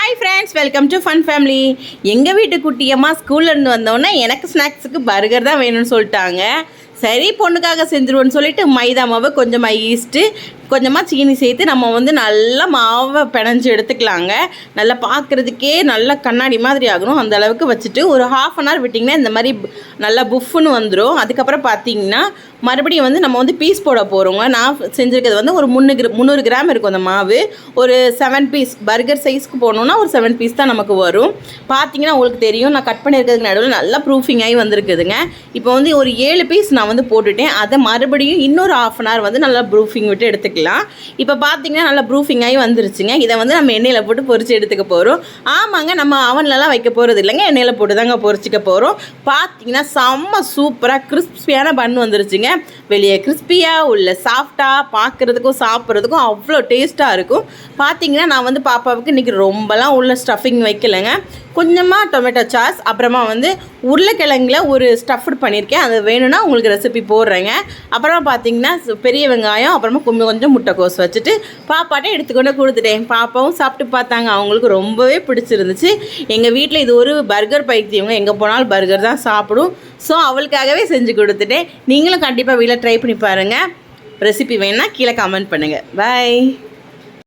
Hi friends, welcome to fun family. எங்கள் வீட்டு குட்டியம்மா ஸ்கூல்லேருந்து வந்தோடனே எனக்கு ஸ்நாக்ஸுக்கு பர்கர் தான் வேணும்னு சொல்லிட்டாங்க. சரி, பொண்ணுக்காக செஞ்சுருவோன்னு சொல்லிட்டு மைதா மாவு, கொஞ்சமாக ஈஸ்ட்டு, கொஞ்சமாக சீனி சேர்த்து நம்ம நல்லா மாவை பிணைஞ்சு எடுத்துக்கலாங்க. நல்லா பார்க்குறதுக்கே நல்லா கண்ணாடி மாதிரி ஆகணும். அந்த அளவுக்கு வச்சுட்டு ஒரு 1/2 hour விட்டிங்கன்னா இந்த மாதிரி நல்லா புஃப்னு வந்துடும். அதுக்கப்புறம் பார்த்திங்கன்னா மறுபடியும் நம்ம பீஸ் போட போகிறோங்க. நான் செஞ்சுருக்கிறது ஒரு 300 கிராம் இருக்கும் அந்த மாவு. ஒரு 7 பீஸ் பர்கர் சைஸ்க்கு போகணுன்னா ஒரு 7 பீஸ் தான் நமக்கு வரும். பார்த்திங்கன்னா உங்களுக்கு தெரியும், நான் கட் பண்ணியிருக்கிறதுக்கு நடுவில் நல்லா ப்ரூஃபிங் ஆகி வந்திருக்குதுங்க. இப்போ ஒரு 7 பீஸ் நான் போட்டுட்டேன். அதை மறுபடியும் இன்னொரு 1/2 hour நல்லா ப்ரூஃபிங் விட்டு எடுத்துக்கலாம். இப்போ பார்த்தீங்கன்னா நல்லா ப்ரூஃபிங் ஆகி வந்துருச்சுங்க. இதை நம்ம எண்ணெயில் போட்டு பொரிச்சு எடுத்துக்க போகிறோம். ஆமாங்க, நம்ம அவன்லலாம் வைக்க போகிறது இல்லைங்க, எண்ணெயில் போட்டு தாங்க பொரிச்சிக்க போகிறோம். பார்த்தீங்கன்னா செம்ம சூப்பராக கிறிஸ்பியான பன் வந்துருச்சுங்க. வெளியே கிறிஸ்பியாக உள்ள சாஃப்டாக, பார்க்குறதுக்கும் சாப்பிட்றதுக்கும் அவ்வளோ டேஸ்ட்டாக இருக்கும். பார்த்தீங்கன்னா நான் பாப்பாவுக்கு இன்றைக்கி ரொம்பலாம் உள்ள ஸ்டஃபிங் வைக்கலைங்க. கொஞ்சமாக டொமேட்டோ சாஸ், அப்புறமா உருளைக்கிழங்குல ஒரு ஸ்டஃப்டு பண்ணியிருக்கேன். அது வேணும்னா உங்களுக்கு ரெசிபி போடுறேங்க. அப்புறமா பார்த்தீங்கன்னா பெரிய வெங்காயம், அப்புறமா கொஞ்சம் முட்டைக்கோஸ் வச்சுட்டு பாப்பாட்டே எடுத்துக்கொண்டு கொடுத்துட்டேன். பாப்பாவும் சாப்பிட்டு பார்த்தாங்க, அவங்களுக்கு ரொம்பவே பிடிச்சிருந்துச்சு. எங்கள் வீட்டில் இது ஒரு பர்கர் பைத்தியவங்க, எங்கே போனாலும் பர்கர் தான் சாப்பிடும். ஸோ அவளுக்காகவே செஞ்சு கொடுத்துட்டேன். நீங்களும் கண்டிப்பாக வீட்டில் ட்ரை பண்ணி பாருங்கள். ரெசிபி வேணுன்னா கீழே கமெண்ட் பண்ணுங்கள். பாய்.